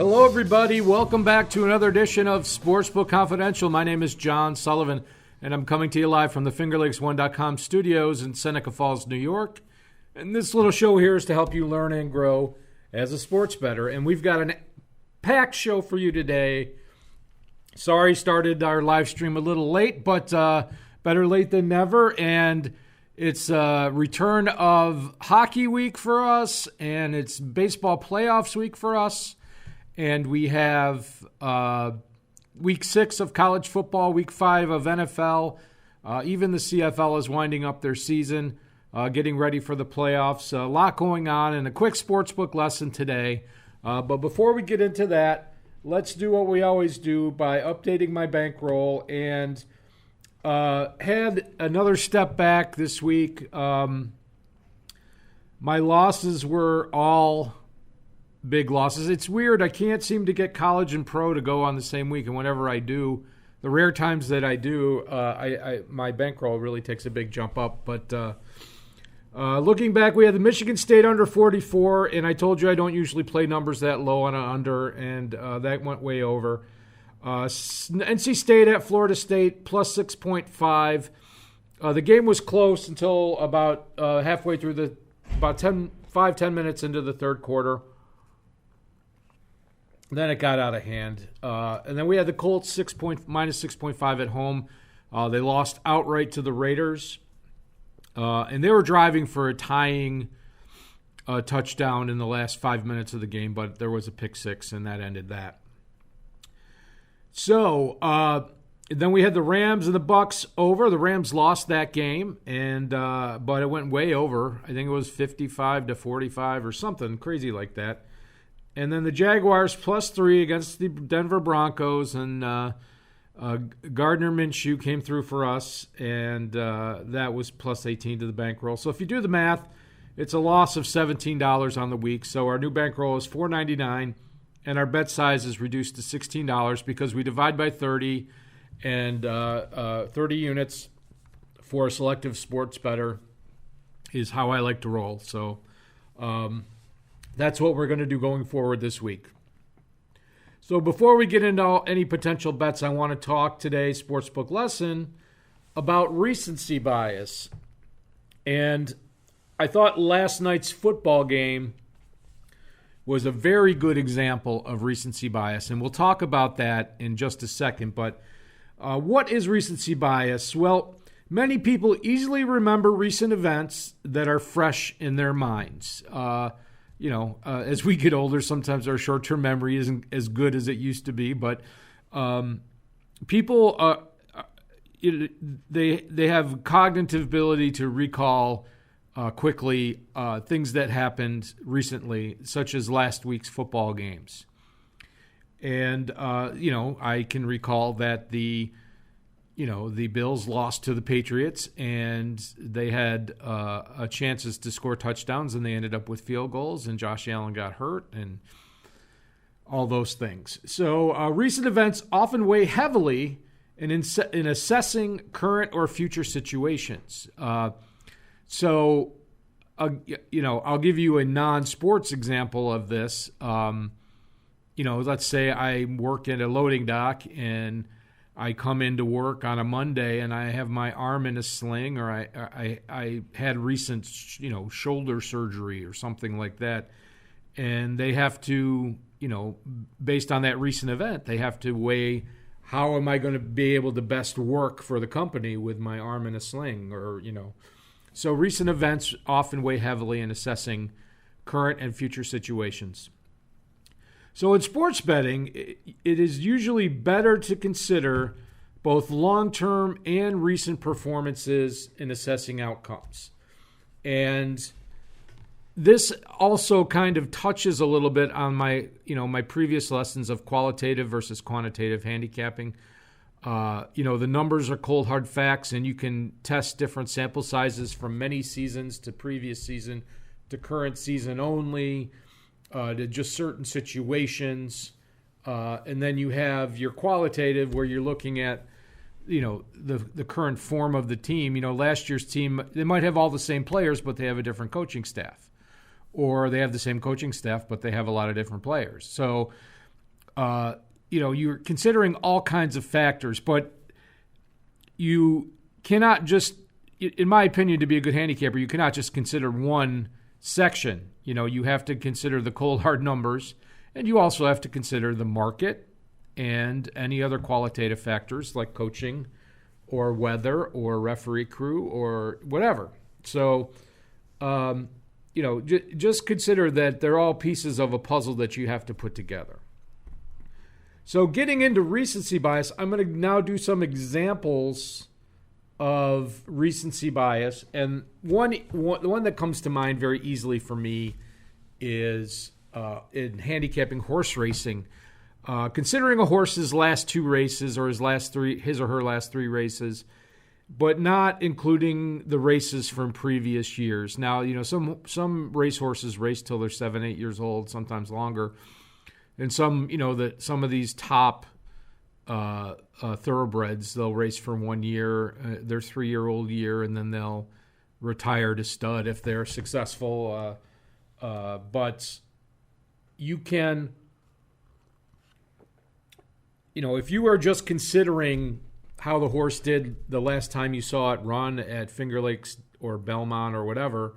Hello, everybody. Welcome back to another edition of Sportsbook Confidential. My name is John Sullivan, and I'm coming to you live from the FingerLakes1.com studios in Seneca Falls, New York. And this little show here is to help you learn and grow as a sports bettor. And we've got a packed show for you today. Sorry, started our live stream a little late, but better late than never. And it's a return of hockey week for us, and it's baseball playoffs week for us. And we have week 6 of college football, week 5 of NFL. Even the CFL is winding up their season, getting ready for the playoffs. A lot going on, and a quick sportsbook lesson today. But before we get into that, let's do what we always do by updating my bankroll. And had another step back this week. My losses were all big losses. It's weird. I can't seem to get college and pro to go on the same week. And whenever I do, the rare times that I do, my bankroll really takes a big jump up. But looking back, we had the Michigan State under 44, and I told you I don't usually play numbers that low on an under, and that went way over. NC State at Florida State plus 6.5. The game was close until about halfway through about 10 minutes into the third quarter. Then it got out of hand. And then we had the Colts minus 6.5 at home. They lost outright to the Raiders. And they were driving for a tying touchdown in the last 5 minutes of the game, but there was a pick six, and that ended that. So then we had the Rams and the Bucks over. The Rams lost that game, and but it went way over. I think it was 55-45 or something crazy like that. And then the Jaguars plus 3 against the Denver Broncos, and Gardner Minshew came through for us, and that was plus 18 to the bankroll. So if you do the math, it's a loss of $17 on the week. So our new bankroll is $4.99, and our bet size is reduced to $16 because we divide by 30, and 30 units for a selective sports bettor is how I like to roll. So that's what we're going to do going forward this week. So before we get into any potential bets, I want to talk today's sportsbook lesson about recency bias. And I thought last night's football game was a very good example of recency bias. And we'll talk about that in just a second. But what is recency bias? Well, many people easily remember recent events that are fresh in their minds. As we get older, sometimes our short-term memory isn't as good as it used to be. But people, they have cognitive ability to recall quickly things that happened recently, such as last week's football games. And I can recall that the Bills lost to the Patriots, and they had chances to score touchdowns, and they ended up with field goals, and Josh Allen got hurt, and all those things. So recent events often weigh heavily in assessing current or future situations. I'll give you a non-sports example of this. Let's say I work at a loading dock, and I come into work on a Monday and I have my arm in a sling, or I had recent, shoulder surgery or something like that. And they have to, based on that recent event, they have to weigh how am I going to be able to best work for the company with my arm in a sling, So recent events often weigh heavily in assessing current and future situations. So in sports betting, it is usually better to consider both long-term and recent performances in assessing outcomes. And this also kind of touches a little bit on my previous lessons of qualitative versus quantitative handicapping. The numbers are cold, hard facts, and you can test different sample sizes from many seasons to previous season to current season only. To just certain situations. And then you have your qualitative where you're looking at, the current form of the team. Last year's team, they might have all the same players, but they have a different coaching staff. Or they have the same coaching staff, but they have a lot of different players. So you're considering all kinds of factors, but you cannot just, in my opinion, to be a good handicapper, you cannot just consider one section. You have to consider the cold hard numbers, and you also have to consider the market and any other qualitative factors like coaching or weather or referee crew or whatever. So, just consider that they're all pieces of a puzzle that you have to put together. So getting into recency bias, I'm going to now do some examples of recency bias. And the one that comes to mind very easily for me is in handicapping horse racing. Considering a horse's last two races or his or her last three races, but not including the races from previous years. Now, some racehorses race till they're 7-8 years old, sometimes longer. And some of these top thoroughbreds, they'll race for 1 year, their 3-year-old year, and then they'll retire to stud if they're successful. But you can, if you are just considering how the horse did the last time you saw it run at Finger Lakes or Belmont or whatever,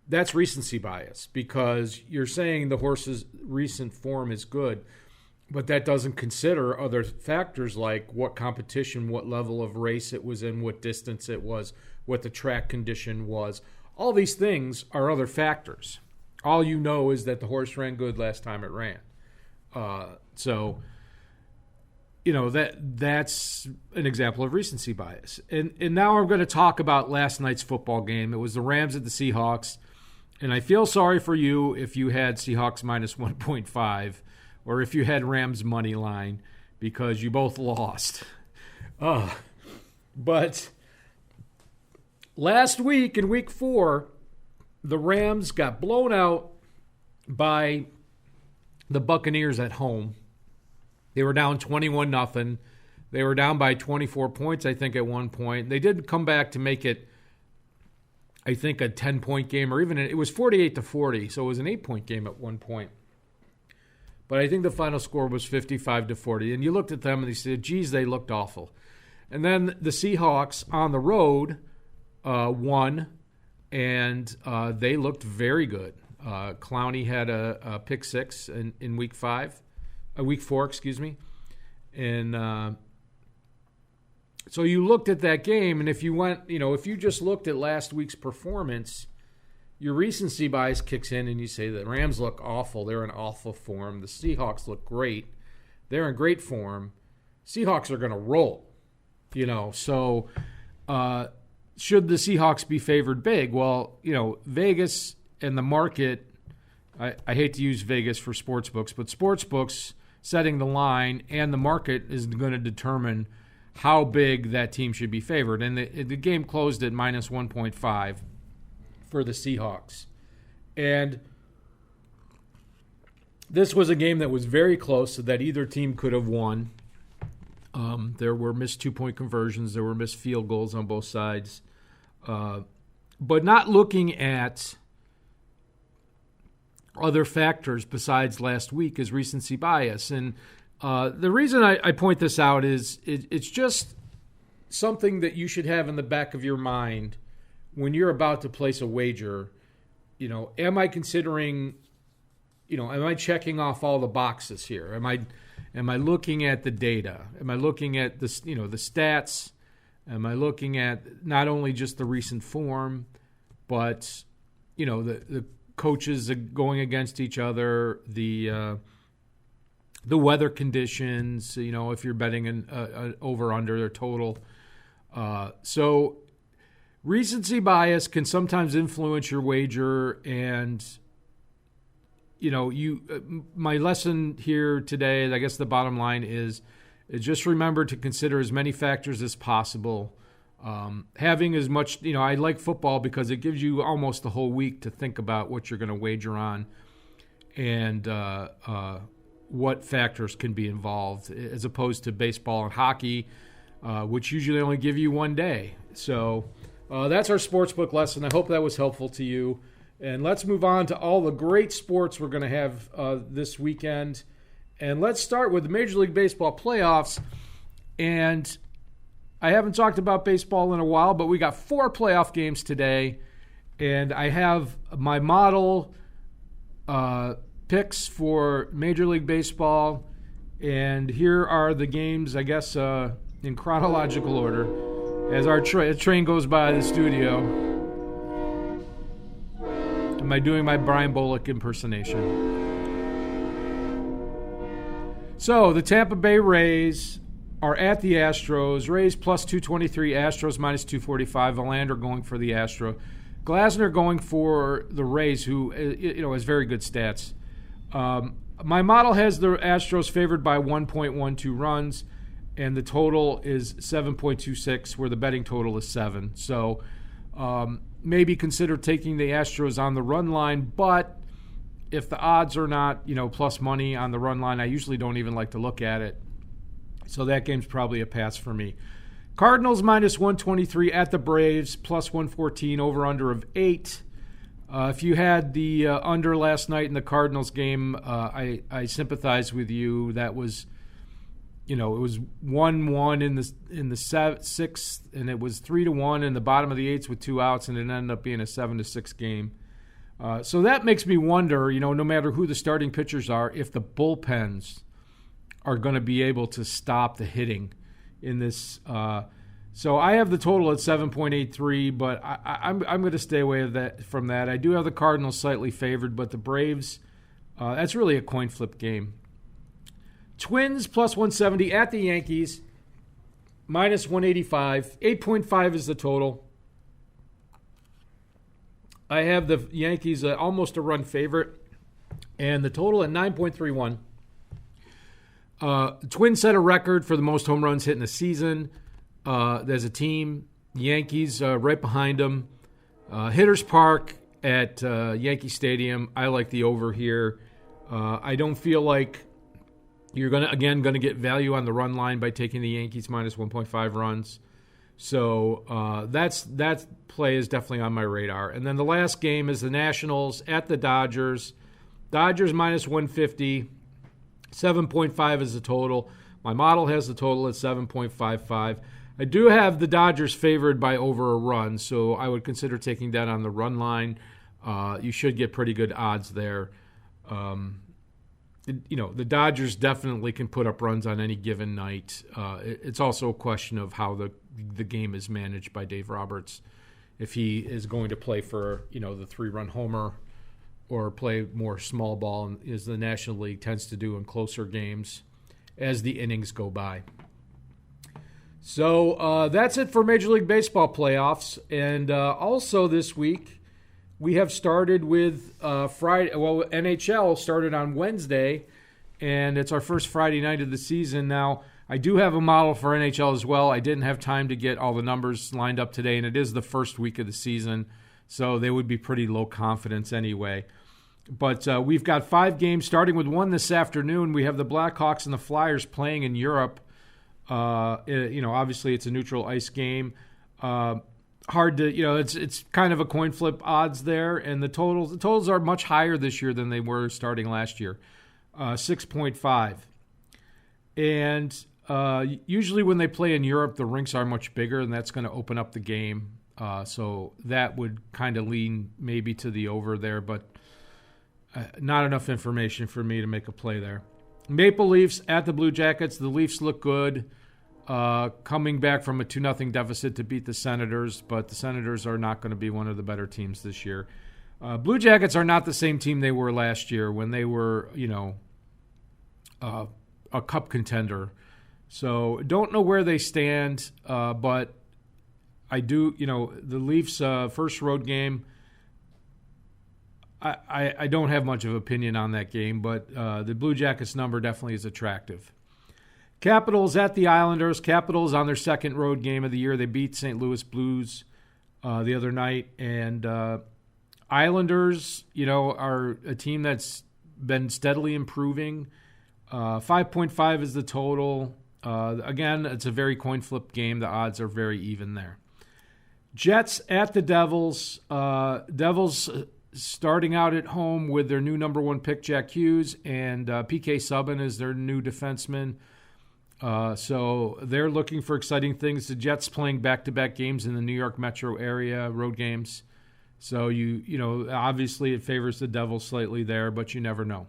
that's recency bias, because you're saying the horse's recent form is good, but that doesn't consider other factors like what competition, what level of race it was in, what distance it was, what the track condition was. All these things are other factors. All you know is that the horse ran good last time it ran. That's an example of recency bias. And now I'm going to talk about last night's football game. It was the Rams at the Seahawks. And I feel sorry for you if you had Seahawks minus 1.5 or if you had Rams money line, because you both lost. But last week in week 4, the Rams got blown out by the Buccaneers at home. They were down 21-0. They were down by 24 points, I think, at one point. They did come back to make it, I think, a 10-point game, or even it was 48-40, so it was an 8-point game at one point. But I think the final score was 55-40. And you looked at them and you said, geez, they looked awful. And then the Seahawks on the road won, and they looked very good. Clowney had a pick six in week 4, And so you looked at that game, and if you just looked at last week's performance, your recency bias kicks in and you say the Rams look awful. They're in awful form. The Seahawks look great. They're in great form. Seahawks are going to roll. So should the Seahawks be favored big? Well, Vegas and the market, I hate to use Vegas for sportsbooks, but sportsbooks setting the line and the market is going to determine how big that team should be favored. And the game closed at minus 1.5 for the Seahawks. And this was a game that was very close, so that either team could have won. There were missed 2-point conversions. There were missed field goals on both sides. But not looking at other factors besides last week is recency bias. And the reason I point this out is it's just something that you should have in the back of your mind when you're about to place a wager. Am I considering, am I checking off all the boxes here? Am I looking at the data? Am I looking at the stats? Am I looking at not only just the recent form, but the coaches going against each other, the weather conditions, if you're betting an over-under or total. So recency bias can sometimes influence your wager, and my lesson here today, I guess the bottom line is just remember to consider as many factors as possible. Having as much, I like football because it gives you almost the whole week to think about what you're going to wager on and what factors can be involved, as opposed to baseball and hockey, which usually only give you one day. So that's our sportsbook lesson. I hope that was helpful to you. And let's move on to all the great sports we're going to have this weekend. And let's start with the Major League Baseball playoffs. And I haven't talked about baseball in a while, but we got 4 playoff games today. And I have my model picks for Major League Baseball. And here are the games, I guess, in chronological order. As our train goes by the studio. Am I doing my Brian Bullock impersonation? So, the Tampa Bay Rays are at the Astros. Rays plus 223, Astros minus 245. Verlander going for the Astro. Glasner going for the Rays, who has very good stats. My model has the Astros favored by 1.12 runs, and the total is 7.26, where the betting total is 7. So maybe consider taking the Astros on the run line, but if the odds are not, plus money on the run line, I usually don't even like to look at it. So that game's probably a pass for me. Cardinals minus 123 at the Braves, plus 114, over-under of 8. If you had the under last night in the Cardinals game, I sympathize with you. That was, it was 1-1 in the 6th, and it was 3-1 in the bottom of the 8th with 2 outs, and it ended up being a 7-6 game. So that makes me wonder, no matter who the starting pitchers are, if the bullpens are going to be able to stop the hitting in this. So I have the total at 7.83, but I'm going to stay away from that. I do have the Cardinals slightly favored, but the Braves, that's really a coin flip game. Twins plus 170 at the Yankees, minus 185. 8.5 is the total. I have the Yankees almost a run favorite, and the total at 9.31. Twins set a record for the most home runs hit in a season. There's a team, Yankees right behind them. Hitters Park at Yankee Stadium. I like the over here. I don't feel like you're going to get value on the run line by taking the Yankees minus 1.5 runs. So that play is definitely on my radar. And then the last game is the Nationals at the Dodgers. Dodgers minus 150. 7.5 is the total. My model has the total at 7.55. I do have the Dodgers favored by over a run, so I would consider taking that on the run line. You should get pretty good odds there. The Dodgers definitely can put up runs on any given night. It's also a question of how the game is managed by Dave Roberts. If he is going to play for, the 3-run homer or play more small ball, as the National League tends to do in closer games as the innings go by. So that's it for Major League Baseball playoffs. And also this week, we have started with Friday. Well, NHL started on Wednesday, and it's our first Friday night of the season. Now, I do have a model for NHL as well. I didn't have time to get all the numbers lined up today, and it is the first week of the season, so they would be pretty low confidence anyway. But we've got 5 games, starting with one this afternoon. We have the Blackhawks and the Flyers playing in Europe. Obviously it's a neutral ice game. Hard to, it's kind of a coin flip odds there, and the totals are much higher this year than they were starting last year, 6.5. And usually when they play in Europe, the rinks are much bigger, and that's going to open up the game. So that would kind of lean maybe to the over there, but not enough information for me to make a play there. Maple Leafs at the Blue Jackets. The Leafs look good, coming back from a 2-0 deficit to beat the Senators, but the Senators are not going to be one of the better teams this year. Blue Jackets are not the same team they were last year when they were, a cup contender. So don't know where they stand, but I do, the Leafs' first road game, I don't have much of an opinion on that game, but the Blue Jackets number definitely is attractive. Capitals at the Islanders. Capitals on their second road game of the year. They beat St. Louis Blues the other night. And Islanders, are a team that's been steadily improving. 5.5 is the total. Again, it's a very coin flip game. The odds are very even there. Jets at the Devils. Devils starting out at home with their new number one pick, Jack Hughes, and PK Subban is their new defenseman. So they're looking for exciting things. The Jets playing back-to-back games in the New York metro area, road games. So, you know, obviously it favors the Devils slightly there, but you never know.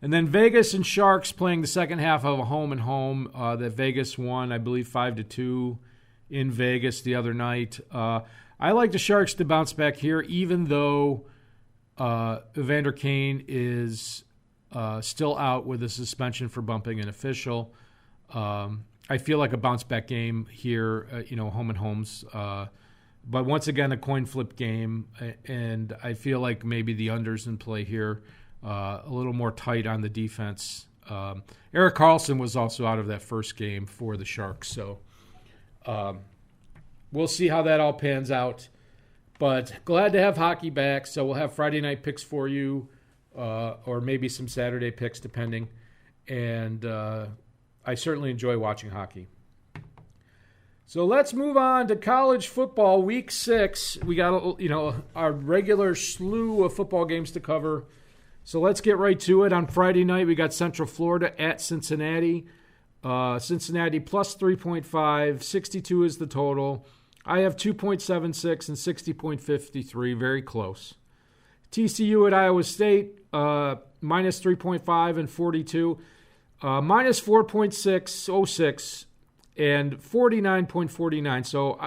And then Vegas and Sharks playing the second half of a home-and-home that Vegas won, I believe, 5-2 in Vegas the other night. I like the Sharks to bounce back here, even though Evander Kane is still out with a suspension for bumping an official. I feel like a bounce-back game here, home and homes. But once again, a coin flip game, and I feel like maybe the under's in play here, a little more tight on the defense. Erik Karlsson was also out of that first game for the Sharks, so we'll see how that all pans out. But glad to have hockey back, so we'll have Friday night picks for you, or maybe some Saturday picks, depending. And I certainly enjoy watching hockey. So let's move on to college football, Week 6. We got our regular slew of football games to cover. So let's get right to it. On Friday night, we got Central Florida at Cincinnati. Cincinnati plus 3.5, 62 is the total. I have 2.76 and 60.53, very close. TCU at Iowa State, minus 3.5 and 42. Minus 4.606 and 49.49. So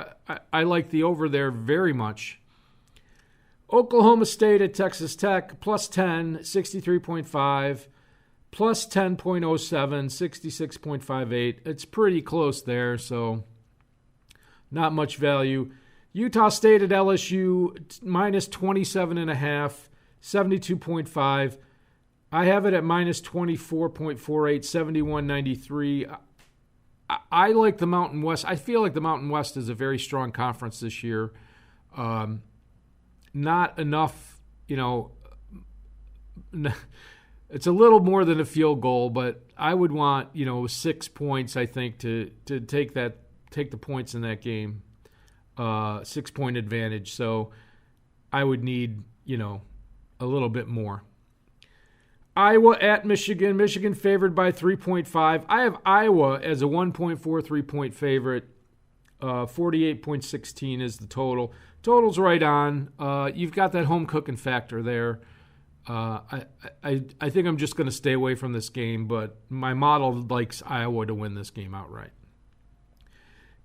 I like the over there very much. Oklahoma State at Texas Tech, plus 10, 63.5. Plus 10.07, 66.58. It's pretty close there, so not much value. Utah State at LSU, minus 27.5, 72.5. I have it at minus 24.48, 71.93. I like the Mountain West. I feel like the Mountain West is a very strong conference this year. Not enough, it's a little more than a field goal, but I would want, 6 points, I think, to take the points in that game. 6-point advantage. So I would need, a little bit more. Iowa at Michigan. Michigan favored by 3.5. I have Iowa as a 1.43-point favorite. 48.16 is the total. Total's right on. You've got that home cooking factor there. I think I'm just going to stay away from this game, but my model likes Iowa to win this game outright.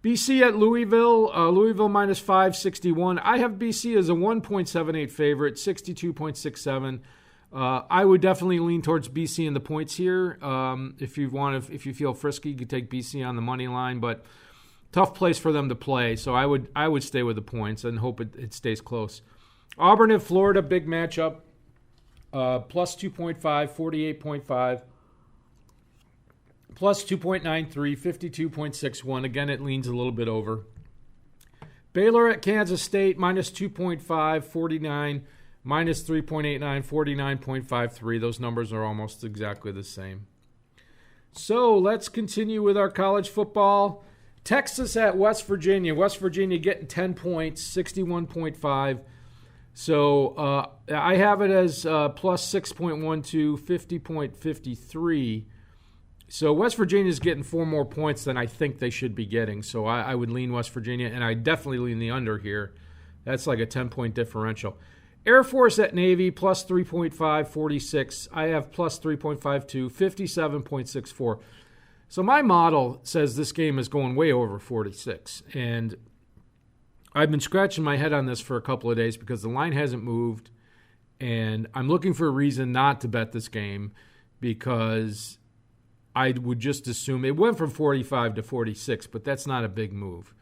BC at Louisville. Louisville minus 561. I have BC as a 1.78 favorite, 62.67. I would definitely lean towards BC in the points here. If you feel frisky, you could take BC on the money line, but tough place for them to play. So I would stay with the points and hope it stays close. Auburn at Florida, big matchup. Plus 2.5, 48.5. Plus 2.93, 52.61. Again, it leans a little bit over. Baylor at Kansas State, minus 2.5, 49. Minus 3.89, 49.53. Those numbers are almost exactly the same. So let's continue with our college football. Texas at West Virginia. West Virginia getting 10 points, 61.5. So I have it as plus 6.12, 50.53. So West Virginia is getting 4 more points than I think they should be getting. So I would lean West Virginia, and I definitely lean the under here. That's like a 10-point differential. Air Force at Navy, plus 3.5, 46. I have plus 3.52, 57.64. So my model says this game is going way over 46. And I've been scratching my head on this for a couple of days because the line hasn't moved. And I'm looking for a reason not to bet this game because I would just assume it went from 45 to 46, but that's not a big move.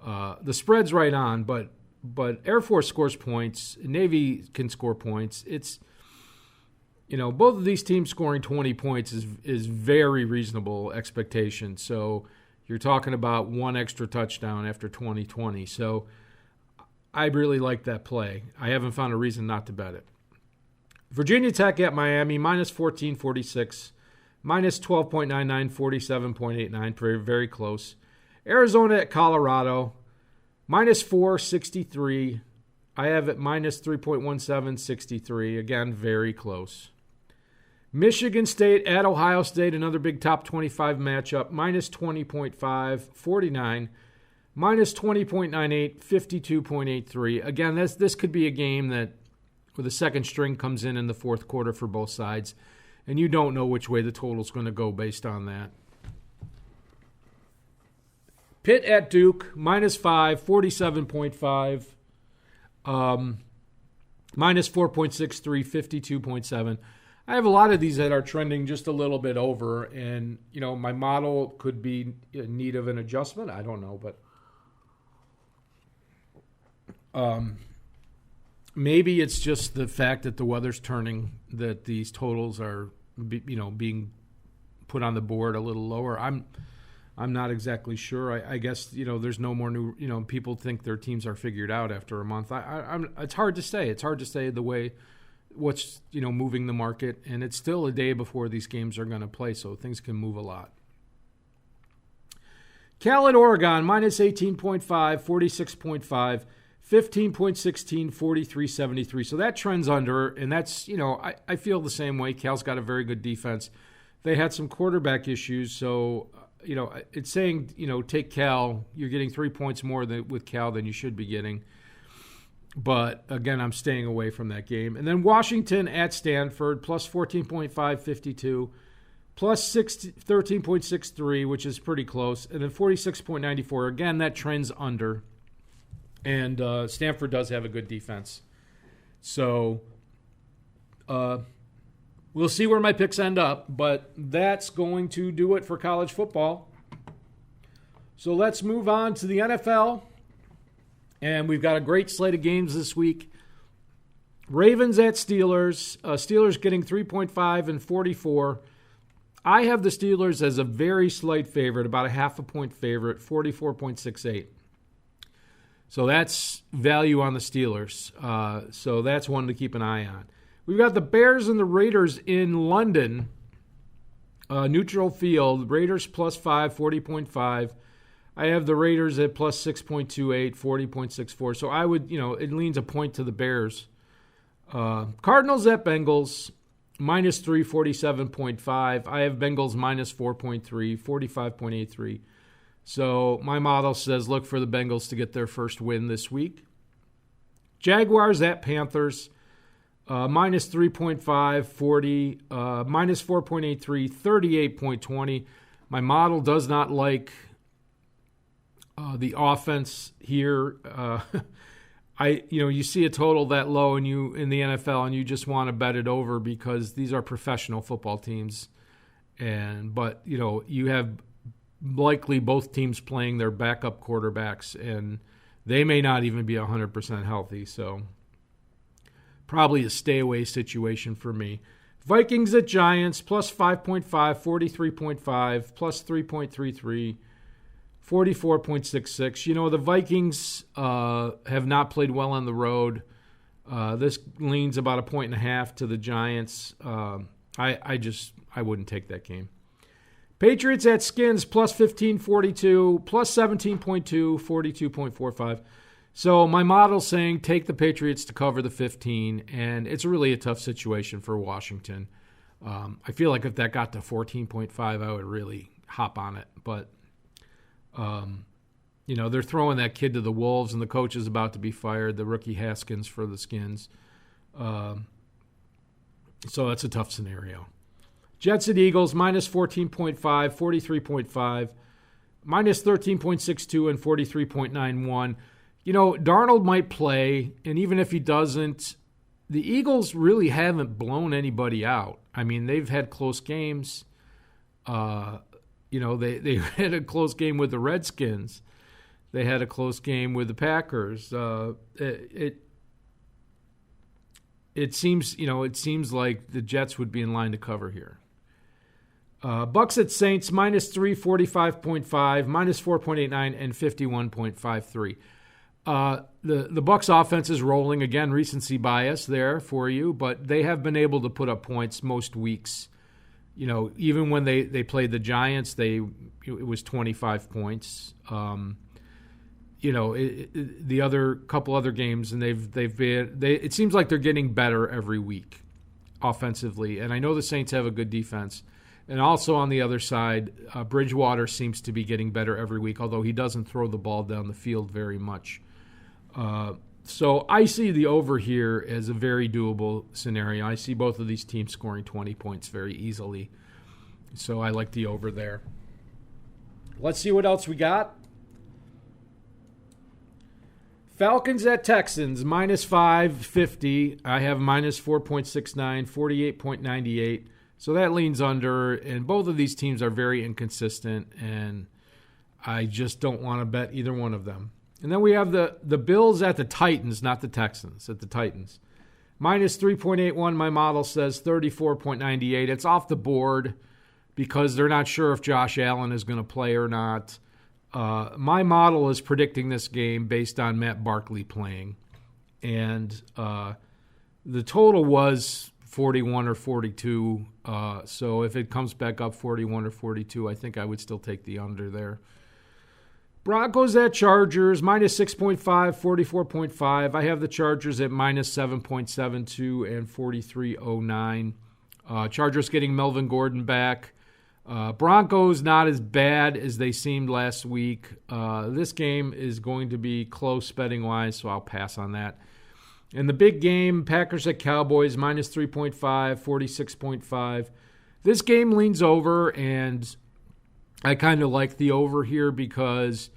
The spread's right on, but Air Force scores points. Navy can score points. It's, both of these teams scoring 20 points is very reasonable expectation. So you're talking about 1 extra touchdown after 2020. So I really like that play. I haven't found a reason not to bet it. Virginia Tech at Miami, minus 14.46. Minus 12.99, 47.89. Very, very close. Arizona at Colorado. Minus 4.63. I have it minus 3.17, 63. Again, very close. Michigan State at Ohio State, another big top 25 matchup, minus 20.5, 49. Minus 20.98, 52.83. Again, this could be a game that where the second string comes in the fourth quarter for both sides, and you don't know which way the total's going to go based on that. Pitt at Duke, minus 5, 47.5. Minus 4.63, 52.7. I have a lot of these that are trending just a little bit over, and my model could be in need of an adjustment. I don't know, but maybe it's just the fact that the weather's turning, that these totals are, being put on the board a little lower. I'm not exactly sure. I guess there's no more new. People think their teams are figured out after a month. It's hard to say. It's hard to say the way what's moving the market, and it's still a day before these games are going to play, so things can move a lot. Cal at Oregon, minus 18.5, 46.5. 15.16, 43.73. So that trends under, and that's, I feel the same way. Cal's got a very good defense. They had some quarterback issues, so, it's saying, take Cal. You're getting 3 points more with Cal than you should be getting. But, again, I'm staying away from that game. And then Washington at Stanford, plus 14.5, 52. Plus 13.63, which is pretty close. And then 46.94. Again, that trends under. And Stanford does have a good defense. So we'll see where my picks end up, but that's going to do it for college football. So let's move on to the NFL. And we've got a great slate of games this week. Ravens at Steelers. Steelers getting 3.5 and 44. I have the Steelers as a very slight favorite, about a half a point favorite, 44.68. So that's value on the Steelers. So that's one to keep an eye on. We've got the Bears and the Raiders in London. Neutral field. Raiders plus 5, 40.5. I have the Raiders at plus 6.28, 40.64. So I would, it leans a point to the Bears. Cardinals at Bengals, minus 3, 47.5. I have Bengals minus 4.3, 45.83. So my model says look for the Bengals to get their first win this week. Jaguars at Panthers, minus 3.5, 40, minus 4.83, 38.20. My model does not like the offense here. You see a total that low in the NFL and you just want to bet it over because these are professional football teams. But you have likely both teams playing their backup quarterbacks, and they may not even be 100% healthy. So probably a stay-away situation for me. Vikings at Giants, plus 5.5, 43.5, plus 3.33, 44.66. The Vikings have not played well on the road. This leans about 1.5 to the Giants. I wouldn't take that game. Patriots at Skins, plus 15.42, plus 17.2, 42.45. So my model's saying take the Patriots to cover the 15, and it's really a tough situation for Washington. I feel like if that got to 14.5, I would really hop on it. But, they're throwing that kid to the Wolves, and the coach is about to be fired, the rookie Haskins for the Skins. So that's a tough scenario. Jets at Eagles, minus 14.5, 43.5, minus 13.62, and 43.91. Darnold might play, and even if he doesn't, the Eagles really haven't blown anybody out. I mean, they've had close games. They had a close game with the Redskins. They had a close game with the Packers. It seems like the Jets would be in line to cover here. Bucks at Saints, minus 3, 45.5, minus 4.89, and 51.53. The Bucks offense is rolling. Again, recency bias there for you, but they have been able to put up points most weeks. Even when they played the Giants, it was 25 points. the other couple other games, and it seems like they're getting better every week offensively. And I know the Saints have a good defense. And also on the other side, Bridgewater seems to be getting better every week, although he doesn't throw the ball down the field very much. So I see the over here as a very doable scenario. I see both of these teams scoring 20 points very easily. So I like the over there. Let's see what else we got. Falcons at Texans, minus 550. I have minus 4.69, 48.98. So that leans under, and both of these teams are very inconsistent, and I just don't want to bet either one of them. And then we have the Bills at the Titans, not the Texans, at the Titans. Minus 3.81, my model says 34.98. It's off the board because they're not sure if Josh Allen is going to play or not. My model is predicting this game based on Matt Barkley playing. And the total was 41 or 42. So if it comes back up 41 or 42, I think I would still take the under there. Broncos at Chargers, minus 6.5, 44.5. I have the Chargers at minus 7.72 and 43.09. Chargers getting Melvin Gordon back. Broncos not as bad as they seemed last week. This game is going to be close betting-wise, so I'll pass on that. And the big game, Packers at Cowboys, minus 3.5, 46.5. This game leans over, and I kind of like the over here because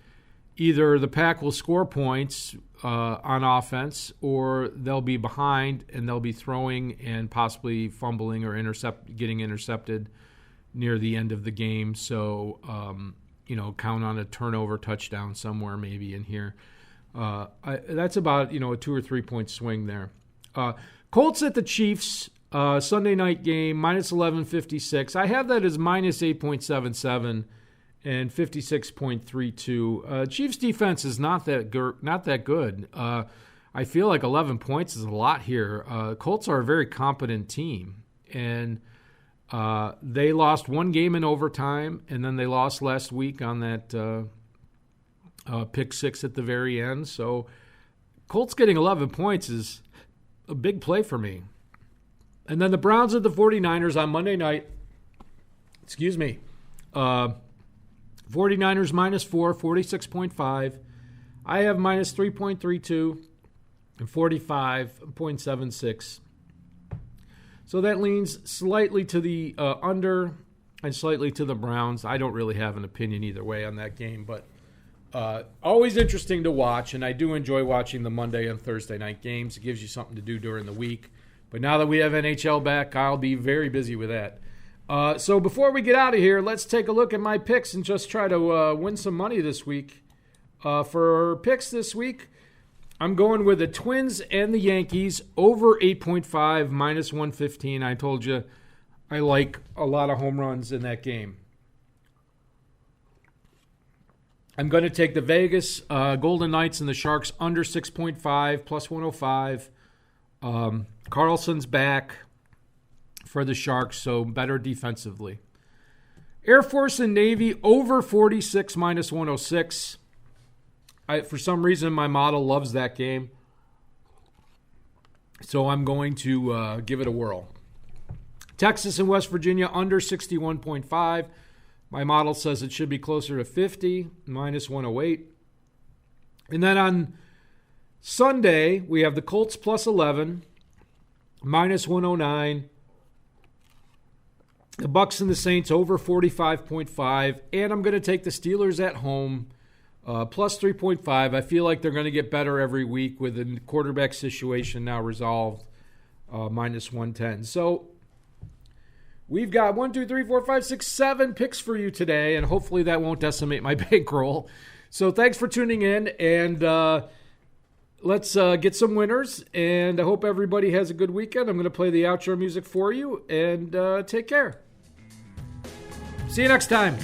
either the Pack will score points on offense, or they'll be behind and they'll be throwing and possibly fumbling or getting intercepted near the end of the game. So, count on a turnover touchdown somewhere maybe in here. That's about, a 2 or 3 point swing there. Colts at the Chiefs, Sunday night game, minus 11.56. I have that as minus 8.77 and 56.32. Chiefs defense is not that good. I feel like 11 points is a lot here. Colts are a very competent team, and they lost one game in overtime, and then they lost last week on that pick six at the very end. So Colts getting 11 points is a big play for me. And then the Browns at the 49ers on Monday night. 49ers minus 4, 46.5. I have minus 3.32 and 45.76. So that leans slightly to the under and slightly to the Browns. I don't really have an opinion either way on that game, but always interesting to watch, and I do enjoy watching the Monday and Thursday night games. It gives you something to do during the week. But now that we have NHL back, I'll be very busy with that. So before we get out of here, let's take a look at my picks and just try to win some money this week. For picks this week, I'm going with the Twins and the Yankees over 8.5, minus 115. I told you I like a lot of home runs in that game. I'm going to take the Vegas Golden Knights and the Sharks under 6.5, plus 105. Carlson's back for the Sharks, so better defensively. Air Force and Navy over 46, minus 106. For some reason, my model loves that game, so I'm going to give it a whirl. Texas and West Virginia under 61.5. My model says it should be closer to 50, minus 108. And then on Sunday, we have the Colts plus 11, minus 109. The Bucks and the Saints over 45.5. And I'm going to take the Steelers at home, plus 3.5. I feel like they're going to get better every week with the quarterback situation now resolved, minus 110. So we've got 7 picks for you today, and hopefully that won't decimate my bankroll. So thanks for tuning in, and let's get some winners, and I hope everybody has a good weekend. I'm going to play the outro music for you, and take care. See you next time.